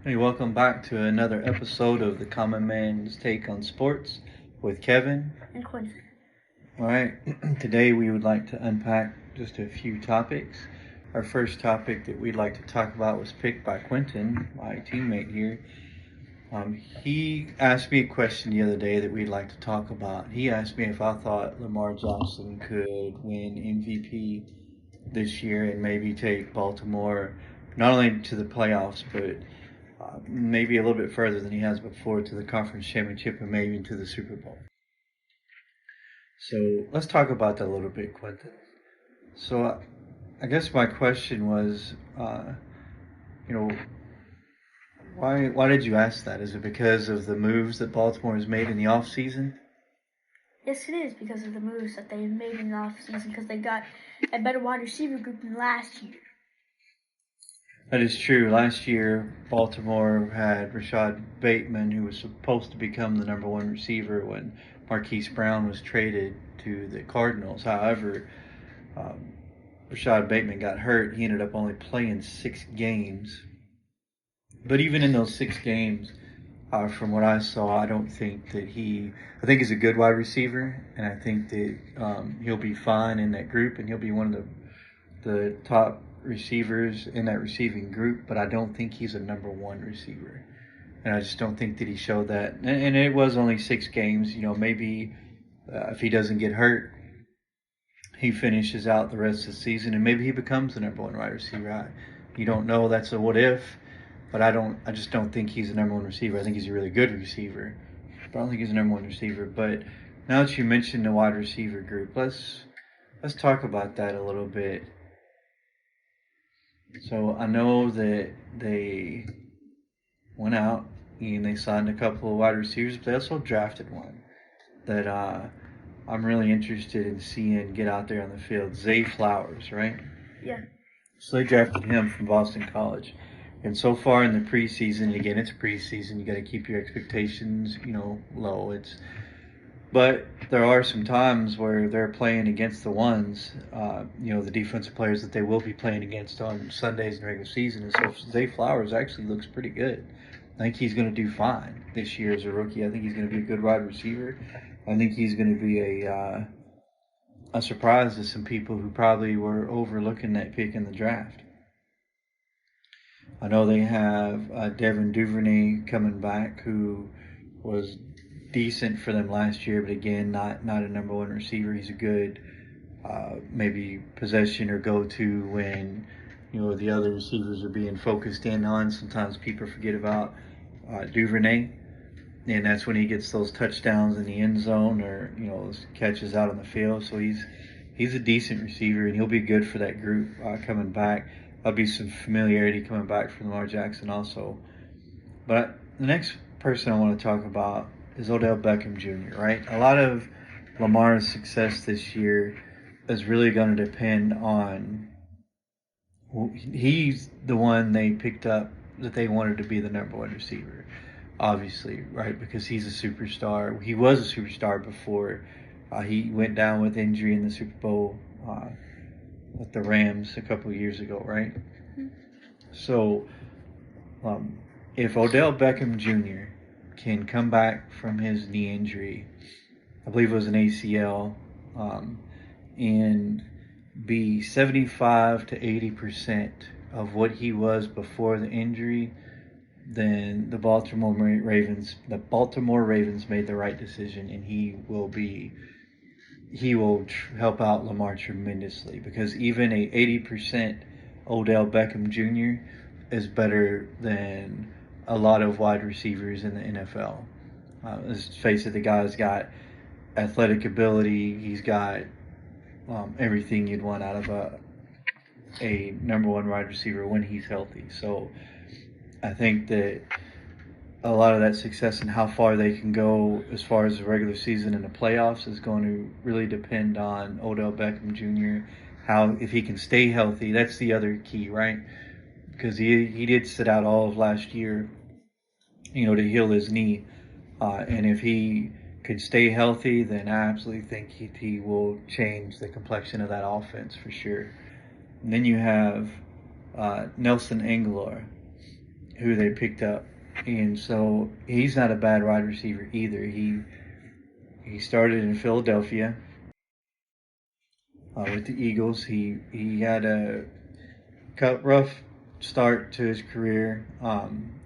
Hey, welcome back to another episode of the Common Man's Take on Sports with Kevin and Quincy. All right, today we would like to unpack just a few topics. Our first topic that we'd like to talk about was picked by Quentin, my teammate here. He asked me a question the other day that we'd like to talk about. He asked me if I thought Lamar Jackson could win MVP this year and maybe take Baltimore not only to the playoffs, but maybe a little bit further than he has before to the conference championship and maybe into the Super Bowl. So let's talk about that a little bit, Quentin. So I guess my question was, you know, why did you ask that? Is it because of the moves that Baltimore has made in the off season? Yes, it is because of the moves that they've made in the offseason because they got a better wide receiver group than last year. That is true. Last year, Baltimore had Rashad Bateman, who was supposed to become the number one receiver when Marquise Brown was traded to the Cardinals. However, um, Rashad Bateman got hurt. He ended up only playing 6 games. But even in those 6 games, from what I saw, I don't think that I think he's a good wide receiver, and I think that he'll be fine in that group, and he'll be one of the top receivers in that receiving group. But I don't think he's a number one receiver, and I just don't think that he showed that. And it was only 6 games. Maybe if he doesn't get hurt, he finishes out the rest of the season, and maybe he becomes the number one wide receiver. You don't know. That's a what if. But I just don't think he's a number one receiver. I think he's a really good receiver, but I don't think he's a number one receiver. But now that you mentioned the wide receiver group, let's talk about that a little bit. So I know that they went out and they signed a couple of wide receivers, but they also drafted one that I'm really interested in seeing get out there on the field. Zay Flowers, right? Yeah. So they drafted him from Boston College. And so far in the preseason, again, it's preseason. You got to keep your expectations, low. But there are some times where they're playing against the ones, the defensive players that they will be playing against on Sundays in regular season. And so Zay Flowers actually looks pretty good. I think he's going to do fine this year as a rookie. I think he's going to be a good wide receiver. I think he's going to be a surprise to some people who probably were overlooking that pick in the draft. I know they have Devin Duvernay coming back, who was decent for them last year, but again, not a number one receiver. He's a good maybe possession or go-to when the other receivers are being focused in on. Sometimes people forget about Duvernay, and that's when he gets those touchdowns in the end zone or those catches out on the field. So he's a decent receiver, and he'll be good for that group coming back. There'll be some familiarity coming back from Lamar Jackson also. But the next person I want to talk about is Odell Beckham Jr., right? A lot of Lamar's success this year is really going to depend on he's the one they picked up that they wanted to be the number one receiver, obviously, right? Because he's a superstar. He was a superstar before he went down with injury in the Super Bowl with the Rams a couple of years ago, right? Mm-hmm. So, if Odell Beckham Jr. can come back from his knee injury, I believe it was an ACL, and be 75 to 80% of what he was before the injury, then the Baltimore Ravens made the right decision, and he will help out Lamar tremendously, because even a 80% Odell Beckham Jr. is better than a lot of wide receivers in the NFL. Let's face it, the guy's got athletic ability. He's got everything you'd want out of a number one wide receiver when he's healthy. So I think that a lot of that success and how far they can go as far as the regular season and the playoffs is going to really depend on Odell Beckham Jr. If he can stay healthy. That's the other key, right? Because he did sit out all of last year, to heal his knee. And if he could stay healthy, then I absolutely think he will change the complexion of that offense for sure. And then you have Nelson Aguilar. who they picked up, and so he's not a bad wide receiver either. He started in Philadelphia with the Eagles. He had a rough start to his career.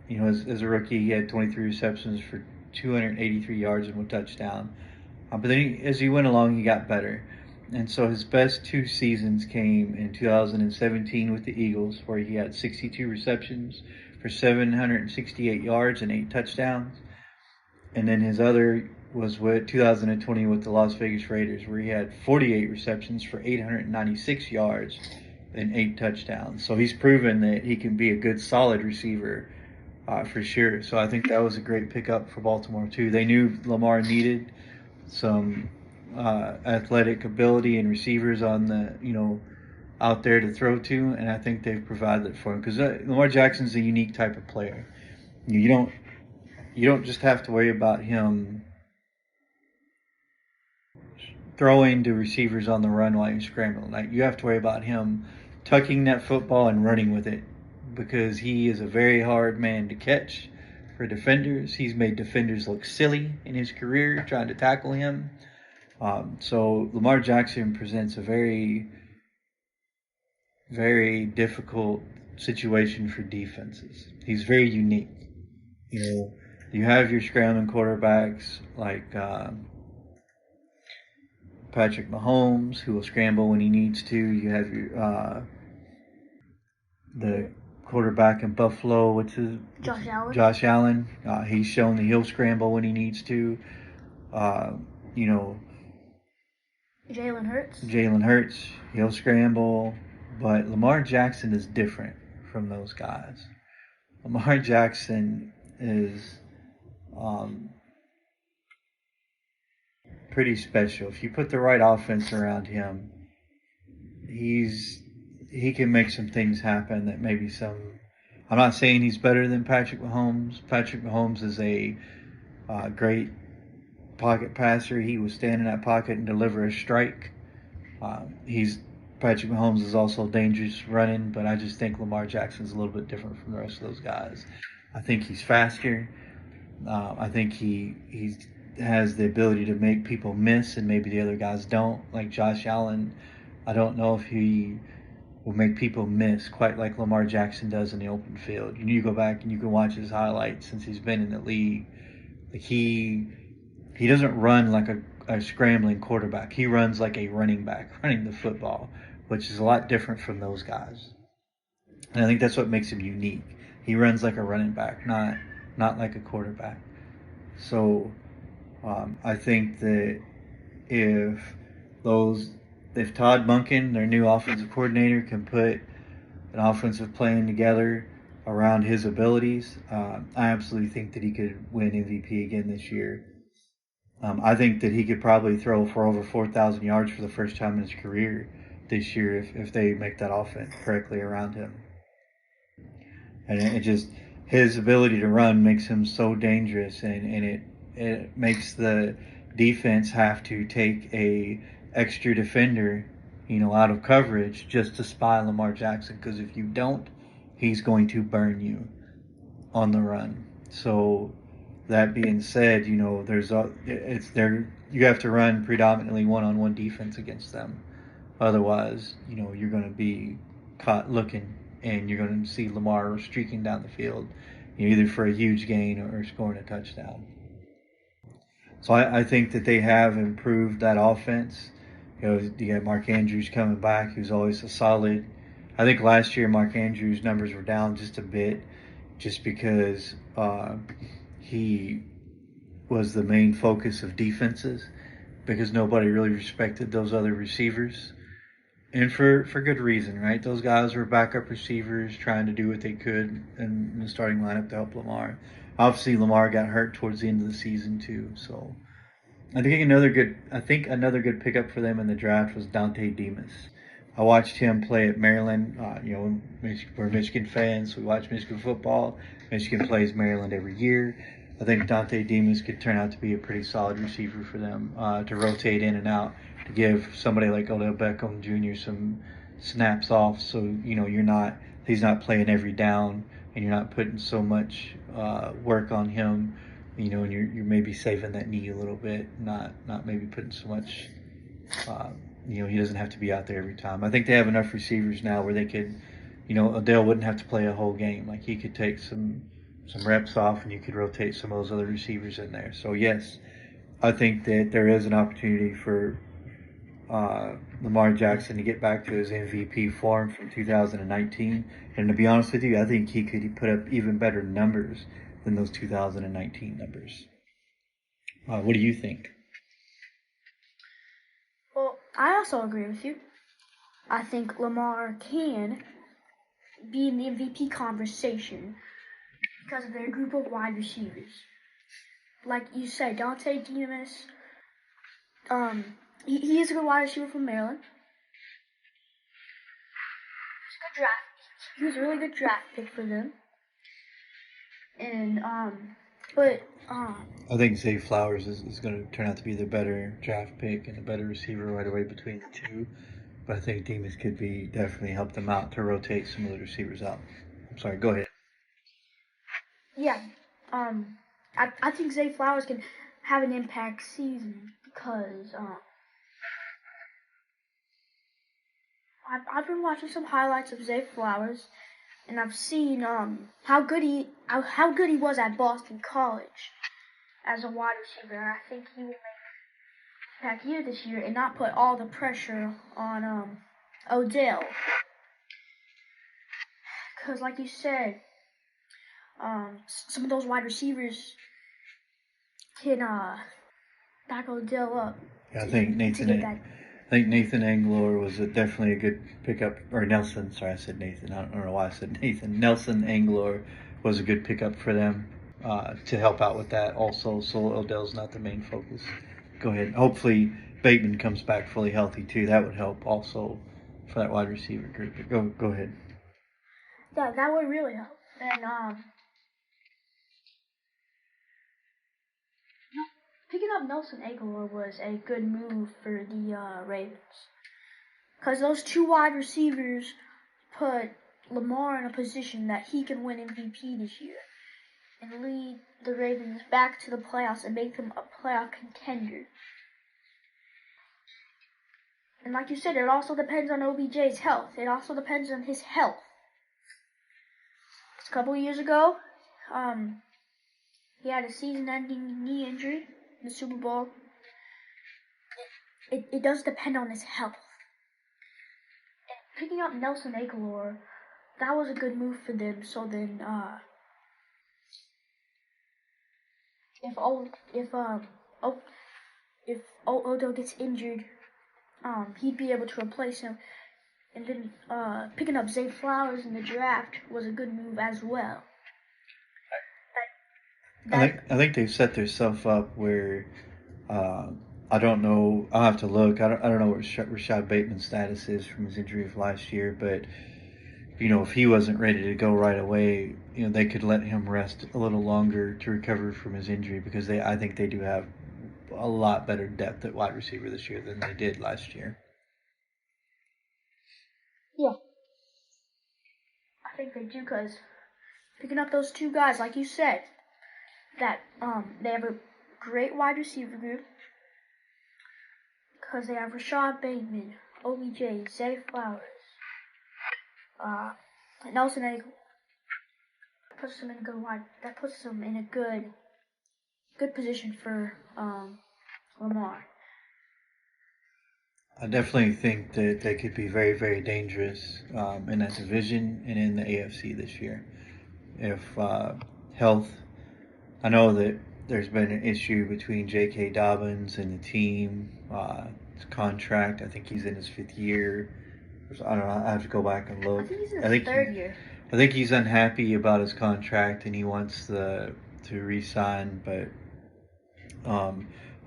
As a rookie, he had 23 receptions for 283 yards and 1 touchdown. But then as he went along, he got better. And so his best 2 seasons came in 2017 with the Eagles, where he had 62 receptions for 768 yards and 8 touchdowns. And then his other was with 2020 with the Las Vegas Raiders, where he had 48 receptions for 896 yards and 8 touchdowns. So he's proven that he can be a good, solid receiver for sure. So I think that was a great pickup for Baltimore too. They knew Lamar needed some athletic ability and receivers on the out there to throw to, and I think they've provided it for him because Lamar Jackson's a unique type of player. You don't just have to worry about him throwing to receivers on the run while you're scrambling. Like, you have to worry about him tucking that football and running with it because he is a very hard man to catch for defenders. He's made defenders look silly in his career trying to tackle him. So Lamar Jackson presents a very, very difficult situation for defenses. He's very unique. You have your scrambling quarterbacks like Patrick Mahomes, who will scramble when he needs to. You have your the quarterback in Buffalo, which is Josh Allen. He's shown that he'll scramble when he needs to. Jalen Hurts, he'll scramble. But Lamar Jackson is different from those guys. Lamar Jackson is pretty special. If you put the right offense around him, he can make some things happen that maybe some. I'm not saying he's better than Patrick Mahomes. Patrick Mahomes is a great pocket passer. He will stand in that pocket and deliver a strike. Patrick Mahomes is also dangerous running, but I just think Lamar Jackson's a little bit different from the rest of those guys. I think he's faster. I think he has the ability to make people miss, and maybe the other guys don't. Like Josh Allen, I don't know if he will make people miss quite like Lamar Jackson does in the open field. You go back and you can watch his highlights since he's been in the league. Like he doesn't run like a scrambling quarterback. He runs like a running back, running the football, which is a lot different from those guys. And I think that's what makes him unique. He runs like a running back, not like a quarterback. So I think that if Todd Monken, their new offensive coordinator, can put an offensive plan together around his abilities, I absolutely think that he could win MVP again this year. I think that he could probably throw for over 4,000 yards for the first time in his career this year if they make that offense correctly around him. And it just, his ability to run makes him so dangerous, and it makes the defense have to take a extra defender, out of coverage just to spy Lamar Jackson. Because if you don't, he's going to burn you on the run. So that being said, you have to run predominantly one-on-one defense against them. Otherwise, you're going to be caught looking, and you're going to see Lamar streaking down the field, either for a huge gain or scoring a touchdown. So I think that they have improved that offense. You got Mark Andrews coming back, who's always a solid. I think last year Mark Andrews' numbers were down just a bit, just because he was the main focus of defenses, because nobody really respected those other receivers. And for good reason, right? Those guys were backup receivers trying to do what they could in the starting lineup to help Lamar. Obviously, Lamar got hurt towards the end of the season too. So I think another good pickup for them in the draft was Dante Demas. I watched him play at Maryland. We're Michigan fans. We watch Michigan football. Michigan plays Maryland every year. I think Dante Demas could turn out to be a pretty solid receiver for them to rotate in and out, to give somebody like Odell Beckham Jr. some snaps off. So he's not playing every down, and you're not putting so much work on him. And you're maybe saving that knee a little bit, not maybe putting so much. Uh, he doesn't have to be out there every time. I think they have enough receivers now where they could, Odell wouldn't have to play a whole game. Like he could take some reps off, and you could rotate some of those other receivers in there. So yes, I think that there is an opportunity for Lamar Jackson to get back to his MVP form from 2019. And to be honest with you, I think he could put up even better numbers than those 2019 numbers. What do you think? Well, I also agree with you. I think Lamar can be in the MVP conversation because of their group of wide receivers. Like you said, Dante Demas, he is a good wide receiver from Maryland. He was a really good draft pick for them. And I think Zay Flowers is going to turn out to be the better draft pick and the better receiver right away between the two. But I think Demas could be definitely help them out to rotate some of the receivers out. I'm sorry, go ahead. Yeah, I think Zay Flowers can have an impact season because I've been watching some highlights of Zay Flowers, and I've seen how good he was at Boston College as a wide receiver. And I think he will make an impact here this year and not put all the pressure on Odell. Because like you said, some of those wide receivers can back Odell up. Yeah, I think Nathan Anglor was definitely a good pickup. Or Nelson, sorry, I said Nathan. I don't know why I said Nathan. Nelson Anglor was a good pickup for them to help out with that also. So Odell's not the main focus. Go ahead. Hopefully Bateman comes back fully healthy too. That would help also for that wide receiver group. But go ahead. Yeah, that would really help. And picking up Nelson Aguilar was a good move for the Ravens. Because those two wide receivers put Lamar in a position that he can win MVP this year and lead the Ravens back to the playoffs and make them a playoff contender. And like you said, it also depends on OBJ's health. It also depends on his health. A couple years ago, he had a season-ending knee injury in the Super Bowl. It does depend on his health. And picking up Nelson Aguilar, that was a good move for them. So then, if Odell gets injured, he'd be able to replace him. And then picking up Zay Flowers in the draft was a good move as well. I think they've set themselves up where I don't know. I'll have to look. I don't know what Rashad Bateman's status is from his injury of last year, but if he wasn't ready to go right away, they could let him rest a little longer to recover from his injury because I think they do have a lot better depth at wide receiver this year than they did last year. Yeah, I think they do because picking up those two guys, like you said, that they have a great wide receiver group because they have Rashad Bateman, OBJ, Zay Flowers, Nelson Aguilar. Puts them in a good wide. That puts them in a good position for Lamar. I definitely think that they could be very, very dangerous in that division and in the AFC this year. If health, I know that there's been an issue between J.K. Dobbins and the team. His contract, I think he's in his 5th year. I don't know. I have to go back and look. I think he's in his 3rd year. I think he's unhappy about his contract and he wants to re-sign, but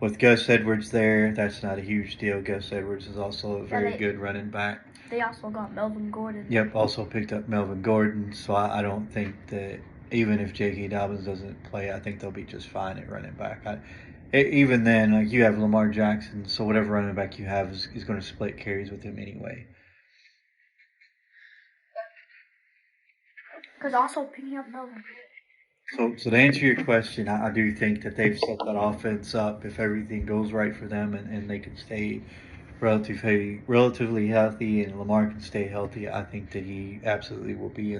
with Gus Edwards there, that's not a huge deal. Gus Edwards is also a very good running back. They also got Melvin Gordon. Yep, also picked up Melvin Gordon, so I don't think that even if J.K. Dobbins doesn't play, I think they'll be just fine at running back. Even then, like you have Lamar Jackson, so whatever running back you have is going to split carries with him anyway. Because also picking up Melvin. So to answer your question, I do think that they've set that offense up if everything goes right for them and they can stay relatively healthy and Lamar can stay healthy. I think that he absolutely will be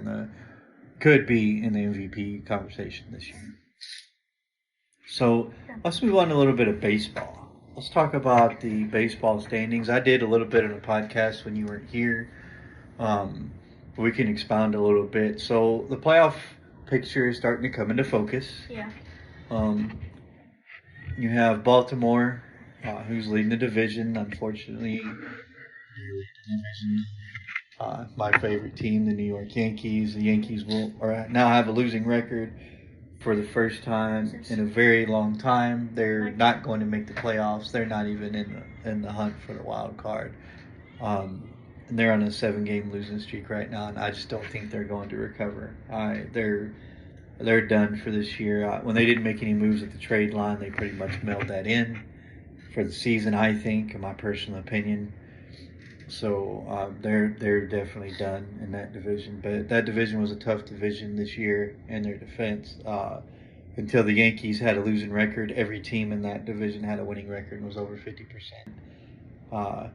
could be in the MVP conversation this year. So let's move on to a little bit of baseball. Let's talk about the baseball standings. I did a little bit of a podcast when you weren't here. We can expound a little bit. So the playoff picture is starting to come into focus. Yeah. You have Baltimore, who's leading the division. Unfortunately, my favorite team, the New York Yankees. The Yankees will now have a losing record for the first time in a very long time. They're not going to make the playoffs. They're not even in the hunt for the wild card. And they're on a 7-game losing streak right now, and I just don't think they're going to recover. They're done for this year. When they didn't make any moves at the trade line, they pretty much mailed that in for the season, I think, in my personal opinion. So they're definitely done in that division. But that division was a tough division this year in their defense. Until the Yankees had a losing record, every team in that division had a winning record and was over 50%.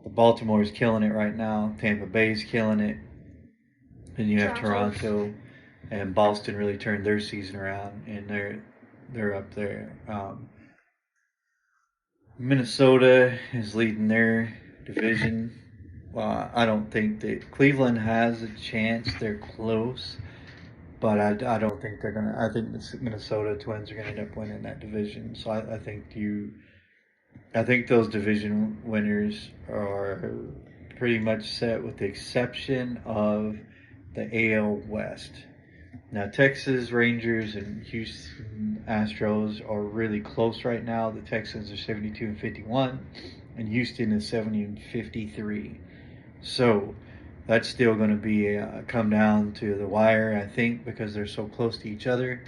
Baltimore is killing it right now. Tampa Bay is killing it. Then you have Toronto and Boston really turned their season around, and they're up there. Minnesota is leading their division. I don't think that Cleveland has a chance. They're close, but I don't think they're gonna. I think the Minnesota Twins are gonna end up winning that division. So I think those division winners are pretty much set, with the exception of the AL West. Now, Texas Rangers and Houston Astros are really close right now. The Texans are 72 and 51, and Houston is 70 and 53. So that's still going to be come down to the wire, I think, because they're so close to each other.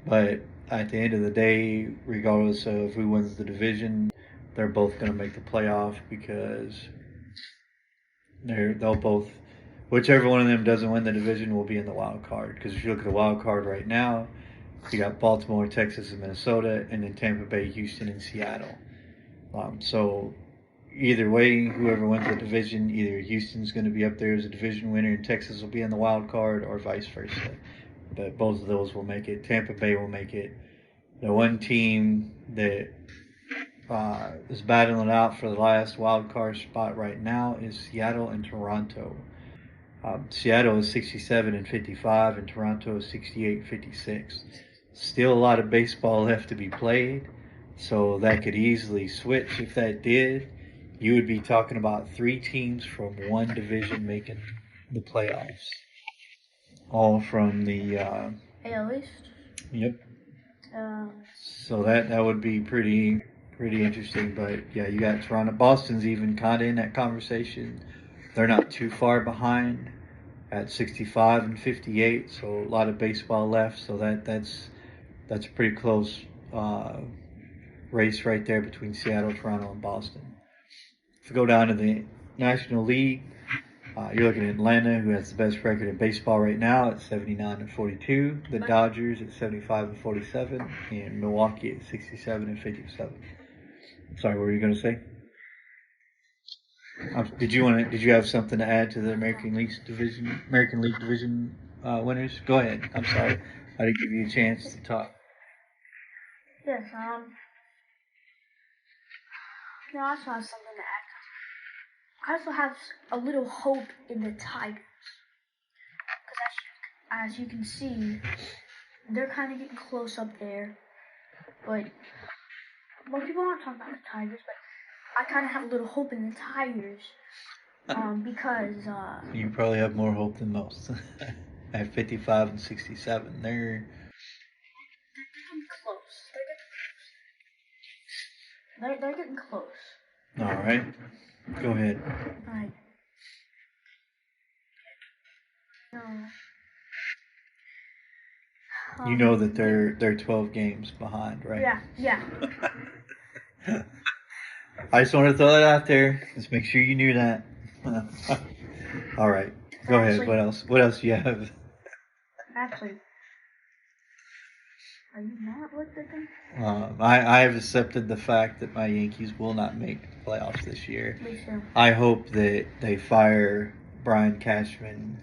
But at the end of the day, regardless of who wins the division, they're both going to make the playoff because they'll both, whichever one of them doesn't win the division will be in the wild card. Because if you look at the wild card right now, you got Baltimore, Texas, and Minnesota, and then Tampa Bay, Houston, and Seattle. So either way, whoever wins the division, either Houston's going to be up there as a division winner and Texas will be in the wild card, or vice versa. But both of those will make it. Tampa Bay will make it. The one team that is battling it out for the last wild card spot right now is Seattle and Toronto. Seattle is 67 and 55, and Toronto is 68 and 56. Still a lot of baseball left to be played, so that could easily switch. If that did, you would be talking about 3 teams from one division making the playoffs, all from the AL East. Yep. So that would be pretty interesting. But yeah, you got Toronto. Boston's even kind of in that conversation. They're not too far behind at 65 and 58. So a lot of baseball left. So that's a pretty close race right there between Seattle, Toronto, and Boston. If we go down to the National League, you're looking at Atlanta, who has the best record in baseball right now at 79 and 42. The Dodgers at 75 and 47, and Milwaukee at 67 and 57. Sorry, what were you going to say? Did you have something to add to the American League Division winners? Go ahead. I'm sorry, I didn't give you a chance to talk. Yes. No, I also have something to add. I also have a little hope in the Tigers. Because as you can see, they're kind of getting close up there. But most people aren't talking about the Tigers, but I kind of have a little hope in the Tigers. Because you probably have more hope than most. At 55 and 67, they're getting close. They're getting close. All right. Go ahead. All right. You know that they're 12 games behind, right? Yeah. I just want to throw that out there. Just make sure you knew that. All right. Go ahead. What else? What else do you have? Actually, are you not with the thing? I have accepted the fact that my Yankees will not make the playoffs this year. Me too. I hope that they fire Brian Cashman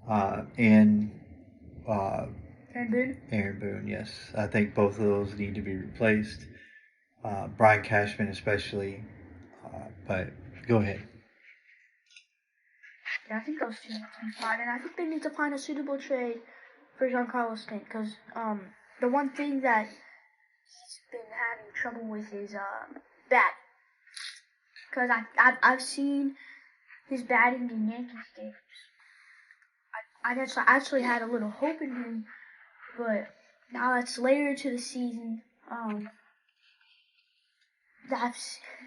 and And Boone? Aaron Boone. Yes, I think both of those need to be replaced. Brian Cashman especially. But go ahead. Yeah, I think those two need to be fired, and I think they need to find a suitable trade for Giancarlo Stanton, because the one thing that he's been having trouble with is bat. Because I've seen his batting in Yankees games. I actually had a little hope in him, but now it's later into the season. That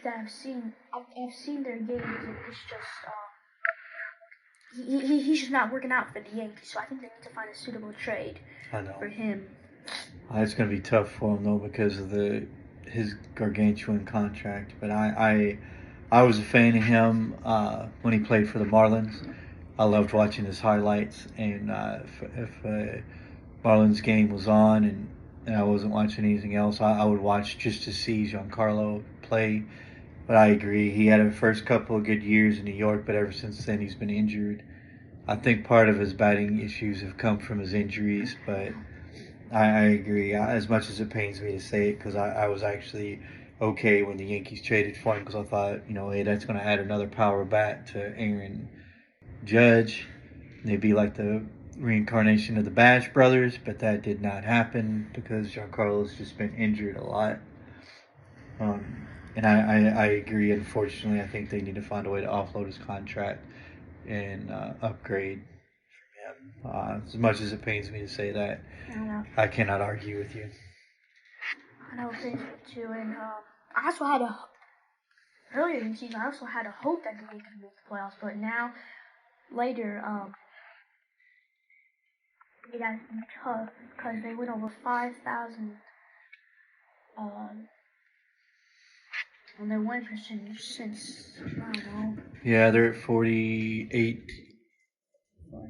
I've seen their games. It's just he's just not working out for the Yankees. So I think they need to find a suitable trade for him. It's going to be tough for him though because of his gargantuan contract. But I was a fan of him when he played for the Marlins. I loved watching his highlights, and if Marlins game was on and I wasn't watching anything else, I would watch just to see Giancarlo play. But I agree, he had a first couple of good years in New York, but ever since then he's been injured. I think part of his batting issues have come from his injuries, but I agree. As much as it pains me to say it, because I was actually okay when the Yankees traded for him, because I thought, hey, that's going to add another power bat to Aaron Judge. They'd be like the reincarnation of the Bash brothers, but that did not happen because Giancarlo's just been injured a lot. And I agree. Unfortunately, I think they need to find a way to offload his contract and upgrade him. As much as it pains me to say that, I cannot argue with you. I know it pains me too, and I also had earlier in the season, I also had a hope that they could make the playoffs, but now later, it has been tough because they went over 5,000 on their win percentage since, I don't know. Yeah, they're at 48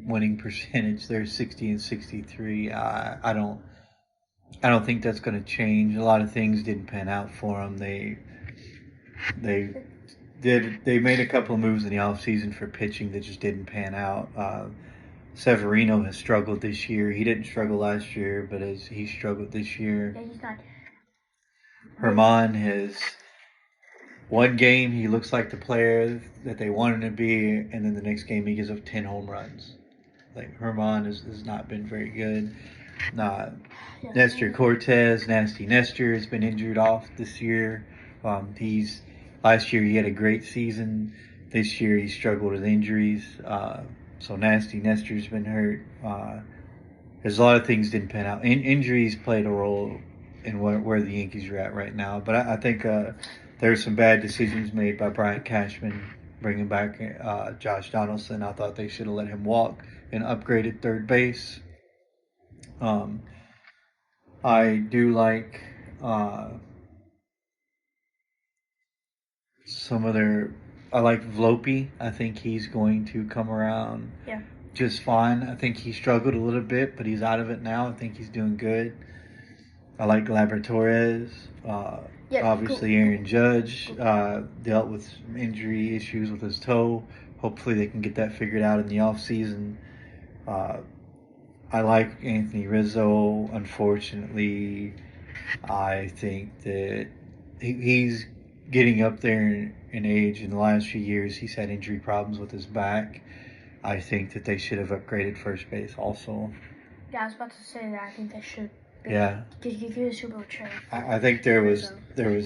winning percentage. They're 60 and 63. I don't think that's going to change. A lot of things didn't pan out for them. They made a couple of moves in the offseason for pitching that just didn't pan out. Severino has struggled this year. He didn't struggle last year, but as he struggled this year. Yeah, he's not. Herman has one game he looks like the player that they want him to be, and then the next game he gives up 10 home runs. Like Herman has not been very good. Nestor Cortez, Nasty Nestor, has been injured off this year. Last year he had a great season. This year he struggled with injuries. So Nasty Nestor's been hurt. There's a lot of things didn't pan out. Injuries played a role in where the Yankees are at right now. But I think there's some bad decisions made by Brian Cashman bringing back Josh Donaldson. I thought they should have let him walk and upgraded third base. I do like I like Vlopi. I think he's going to come around just fine. I think he struggled a little bit, but he's out of it now. I think he's doing good. I like Lamar Torres. Obviously, Aaron Judge dealt with some injury issues with his toe. Hopefully, they can get that figured out in the offseason. I like Anthony Rizzo. Unfortunately, I think that he's getting up there in age. In the last few years, he's had injury problems with his back. I think that they should have upgraded first base also. Yeah, I was about to say that. I think they should. Give you a Super Bowl trade. I think there was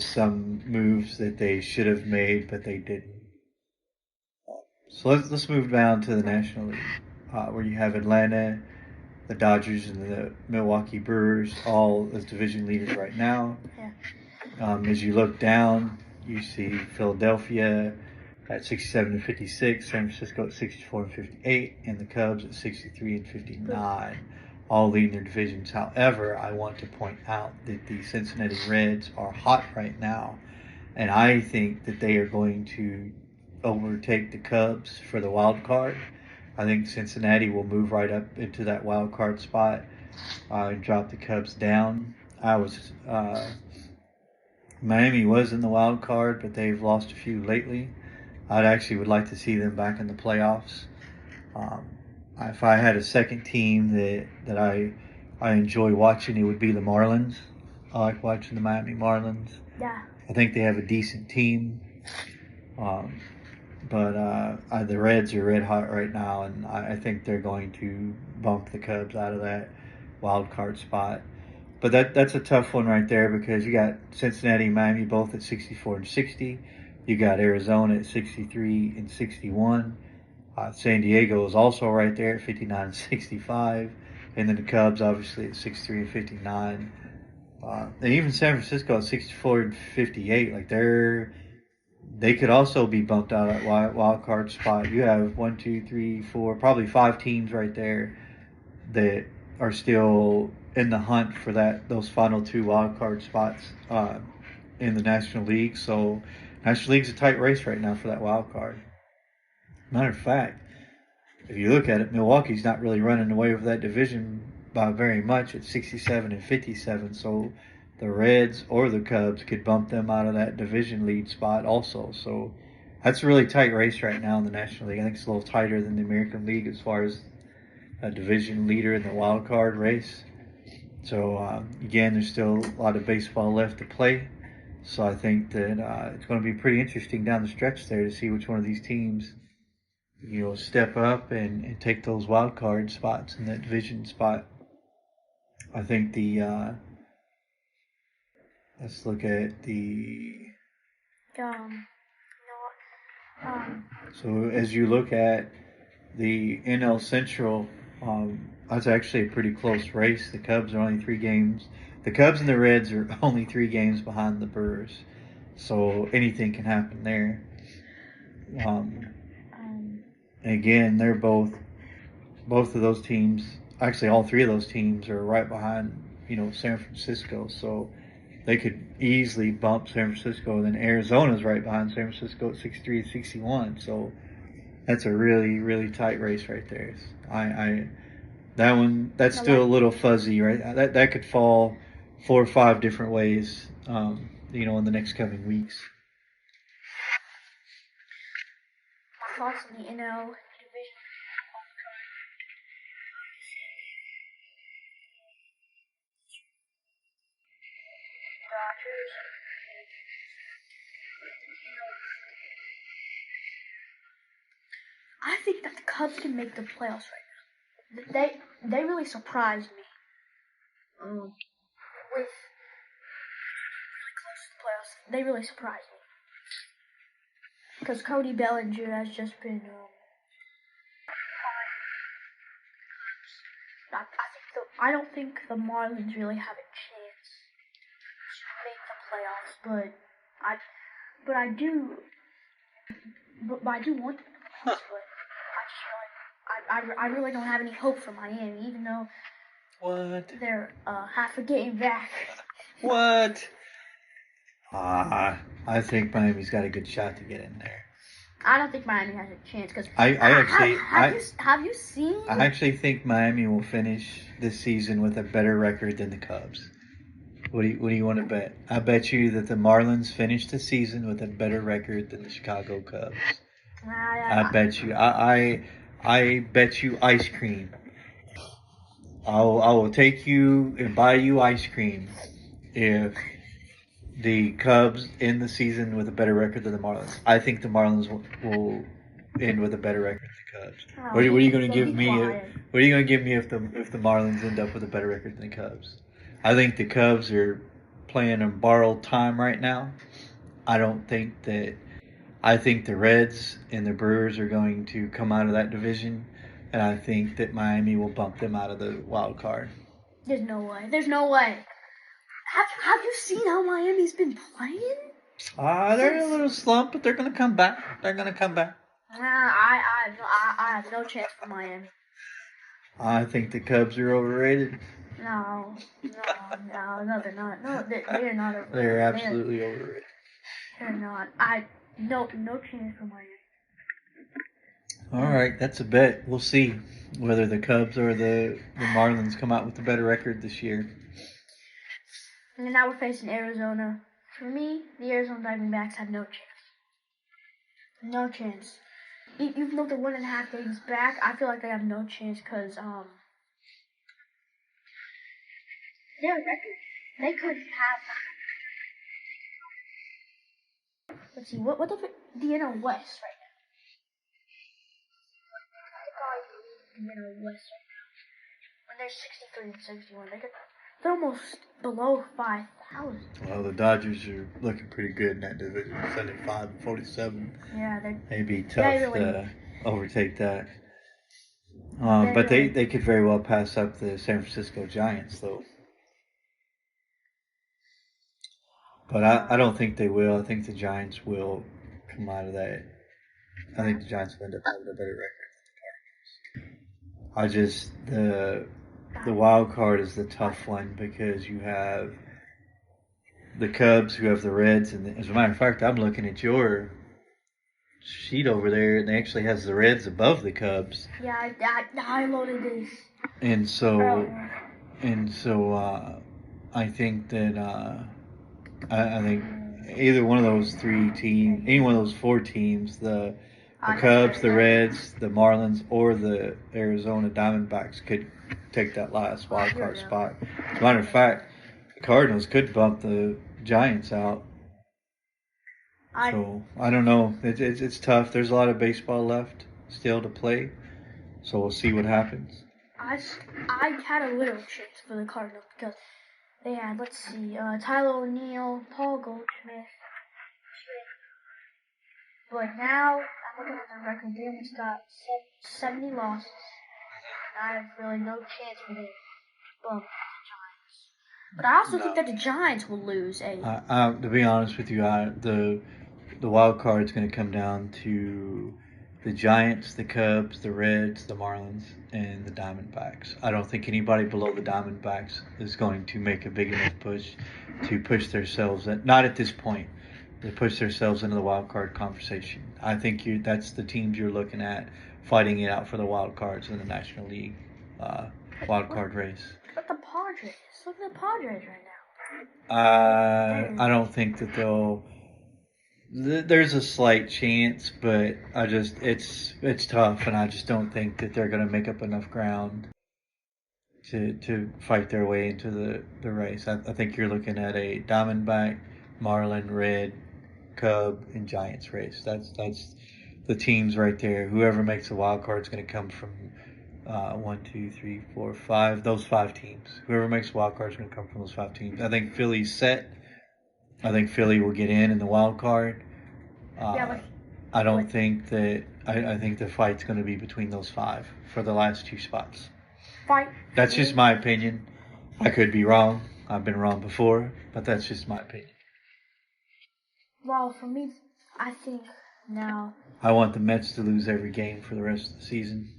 some moves that they should have made, but they didn't. So let's move down to the National League, where you have Atlanta, the Dodgers, and the Milwaukee Brewers, all as division leaders right now. Yeah. As you look down, you see Philadelphia at 67 and 56, San Francisco at 64 and 58, and the Cubs at 63 and 59, all leading their divisions. However, I want to point out that the Cincinnati Reds are hot right now, and I think that they are going to overtake the Cubs for the wild card. I think Cincinnati will move right up into that wild card spot and drop the Cubs down. I was Miami was in the wild card, but they've lost a few lately. I'd actually would like to see them back in the playoffs. Um, if I had a second team that I enjoy watching, it would be the Marlins. I like watching the Miami Marlins. Yeah. I think they have a decent team. Um, but the Reds are red hot right now, and I think they're going to bump the Cubs out of that wild card spot. But that's a tough one right there because you got Cincinnati and Miami both at 64 and 60. You got Arizona at 63 and 61. San Diego is also right there at 59 and 65. And then the Cubs obviously at 63 and 59. And even San Francisco at 64 and 58. Like they could also be bumped out at wild card spot. You have one, two, three, four, probably five teams right there that are still in the hunt for those final two wild card spots in the National League. So National League's a tight race right now for that wild card. Matter of fact, if you look at it, Milwaukee's not really running away with that division by very much at 67 and 57. So the Reds or the Cubs could bump them out of that division lead spot also. So that's a really tight race right now in the National League. I think it's a little tighter than the American League as far as a division leader in the wild card race. So again, there's still a lot of baseball left to play. So I think that it's going to be pretty interesting down the stretch there to see which one of these teams, step up and take those wild card spots in that division spot. I think let's look at Um. so as you look at the NL Central, that's actually a pretty close race. The Cubs are only 3 games. The Cubs and the Reds are only 3 games behind the Brewers. So anything can happen there. Again, they're both of those teams. Actually, all three of those teams are right behind San Francisco. So they could easily bump San Francisco. And then Arizona's right behind San Francisco at 63 and 61. So that's a really, really tight race right there. That's still a little fuzzy, right? That could fall 4 or 5 different ways, in the next coming weeks. My thoughts on the NL division. Dodgers. I think that the Cubs can make the playoffs right now. They really surprised me. With really close to the playoffs, they really surprised me. Because Cody Bellinger has just been. I don't think the Marlins really have a chance to make the playoffs, but I do want them to the playoffs. But I really don't have any hope for Miami, even though they're half a game back. What? I think Miami's got a good shot to get in there. I don't think Miami has a chance because have you seen? I actually think Miami will finish this season with a better record than the Cubs. What do you want to bet? I bet you that the Marlins finish the season with a better record than the Chicago Cubs. I bet you. I bet you ice cream. I will take you and buy you ice cream if the Cubs end the season with a better record than the Marlins. I think the Marlins will end with a better record than the Cubs. What are you going to give me? What are you going to give me if the Marlins end up with a better record than the Cubs? I think the Cubs are playing on borrowed time right now. I think the Reds and the Brewers are going to come out of that division, and I think that Miami will bump them out of the wild card. There's no way. Have you seen how Miami's been playing? They're in a little slump, but they're going to come back. I have no chance for Miami. I think the Cubs are overrated. No, they're not. No, they're not overrated. They're absolutely overrated. They're not. No chance for Miami. All right, that's a bet. We'll see whether the Cubs or the Marlins come out with a better record this year. And now we're facing Arizona. For me, the Arizona Diamondbacks have no chance. No chance. Even though they're 1.5 games back, I feel like they have no chance because their record, they could have. Let's see, what the NL West right now? The NL West right now. When they're 63 and 61, they're almost below 5,000. Well, the Dodgers are looking pretty good in that division, 75 and 47. Yeah, It'd be tough really, to overtake that. They But really- they could very well pass up the San Francisco Giants, though. But I don't think they will. I think the Giants will come out of that. I think the Giants will end up having a better record. I just the wild card is the tough one because you have the Cubs who have the Reds, and as a matter of fact, I'm looking at your sheet over there, and it actually has the Reds above the Cubs. Yeah, I loaded this. And so I think that I think either one of those three teams, any one of those four teams, the Cubs, the Reds, the Marlins, or the Arizona Diamondbacks could take that last wild card spot. As a matter of fact, the Cardinals could bump the Giants out. So I don't know. It's tough. There's a lot of baseball left still to play. So we'll see what happens. I had a little chance for the Cardinals because they had, let's see, Tyler O'Neill, Paul Goldschmidt. But now, I'm looking at their record. They almost got 70 losses. I have really no chance for them to bump the Giants. But I also think that the Giants will lose. To be honest with you, the wild card is going to come down to the Giants, the Cubs, the Reds, the Marlins, and the Diamondbacks. I don't think anybody below the Diamondbacks is going to make a big enough push to push themselves. Not at this point. To push themselves into the wild card conversation. I think that's the teams you're looking at fighting it out for the wild cards in the National League wild card race. But the Padres. Look at the Padres right now. I don't think that they'll. There's a slight chance, but it's tough, and I just don't think that they're going to make up enough ground to fight their way into the race. I think you're looking at a Diamondback, Marlin, Red, Cub, and Giants race. That's the teams right there. Whoever makes the wild card is going to come from 1, 2, 3, 4, 5. Those 5 teams. Whoever makes the wild card is going to come from those 5 teams. I think Philly's set. I think Philly will get in the wild card. I don't think that. I think the fight's going to be between those 5 for the last 2 spots. That's just my opinion. I could be wrong. I've been wrong before, but that's just my opinion. Well, for me, I think now. I want the Mets to lose every game for the rest of the season.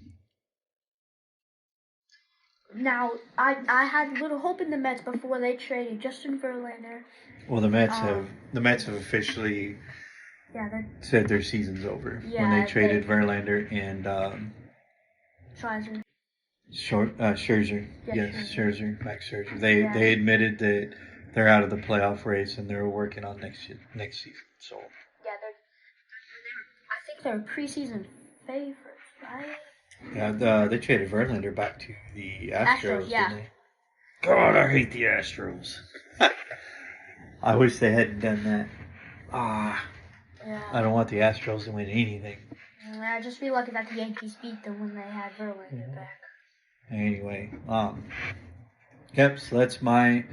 Now, I had little hope in the Mets before they traded Justin Verlander. Well, the Mets have officially said their season's over when they traded Verlander and Scherzer. Scherzer, Max Scherzer. They admitted that they're out of the playoff race and they're working on next season. So I think they're preseason favorites, right? Yeah, they traded Verlander back to the Astros, didn't they? God, I hate the Astros. I wish they hadn't done that. I don't want the Astros to win anything. I'd just be lucky that the Yankees beat them when they had Verlander back. Anyway, yep. So that's my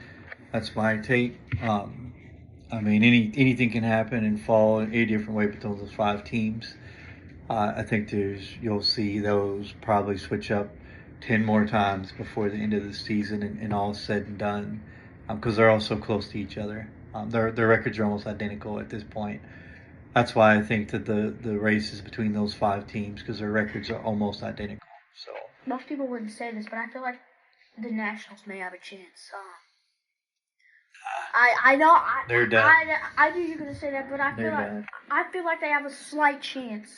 take. I mean, anything can happen in fall in a different way between those 5 teams. I think you'll see those probably switch up 10 more times before the end of the season and all said and done, because they're all so close to each other. Their records are almost identical at this point. That's why I think that the race is between those 5 teams, because their records are almost identical. So most people wouldn't say this, but I feel like the Nationals may have a chance. I know they're done. I knew you were gonna say that, but I feel like they have a slight chance.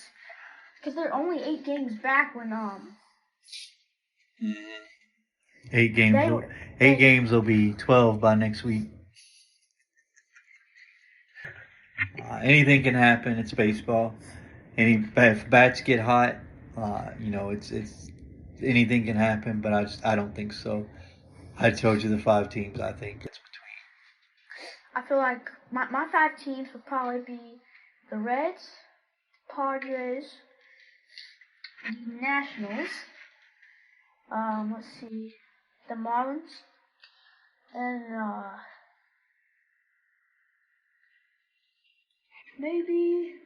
Because they're only 8 games back when 8 games. They- 8 games will be 12 by next week. Anything can happen. It's baseball. If bats get hot, it's anything can happen. But I don't think so. I told you the 5 teams. I think it's I feel like my 5 teams would probably be the Reds, Padres, the Nationals. Let's see, the Marlins, and maybe.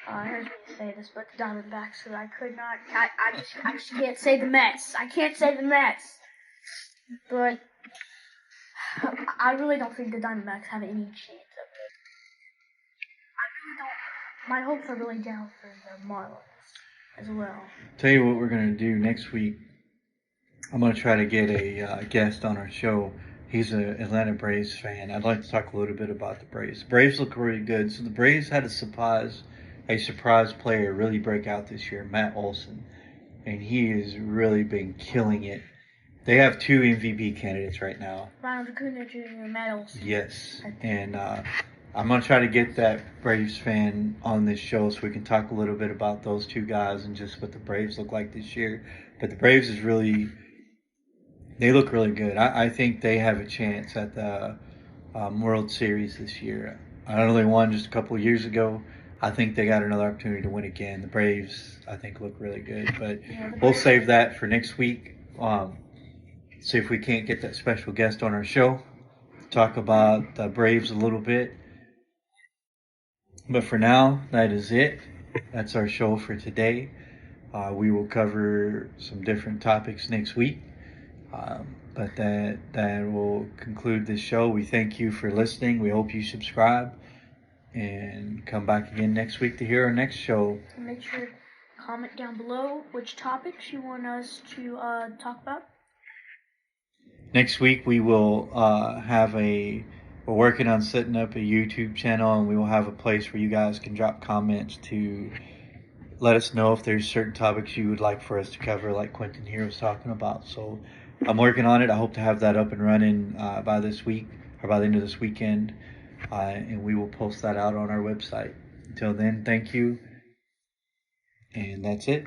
It hurts me to say this, but the Diamondbacks, because I could not. I just can't say the Mets. I can't say the Mets. But I really don't think the Diamondbacks have any chance of it. I really don't. My hopes are really down for the Marlins as well. Tell you what we're gonna do next week. I'm gonna try to get a guest on our show. He's an Atlanta Braves fan. I'd like to talk a little bit about the Braves. The Braves look really good. So the Braves had a surprise player really break out this year, Matt Olson, and he has really been killing it. They have 2 MVP candidates right now. Ronald Acuna Jr. and Matt Olson. Yes, and I'm gonna try to get that Braves fan on this show so we can talk a little bit about those 2 guys and just what the Braves look like this year. But the Braves they look really good. I think they have a chance at the World Series this year. I know they won just a couple of years ago. I think they got another opportunity to win again. The Braves, I think, look really good. But we'll save that for next week. See if we can't get that special guest on our show. Talk about the Braves a little bit. But for now, that is it. That's our show for today. We will cover some different topics next week. But that will conclude this show. We thank you for listening. We hope you subscribe and come back again next week to hear our next show. Make sure to comment down below which topics you want us to talk about. Next week we will we're working on setting up a YouTube channel, and we will have a place where you guys can drop comments to let us know if there's certain topics you would like for us to cover, like Quentin here was talking about. So I'm working on it. I hope to have that up and running by this week or by the end of this weekend, and we will post that out on our website. Until then, thank you, and that's it.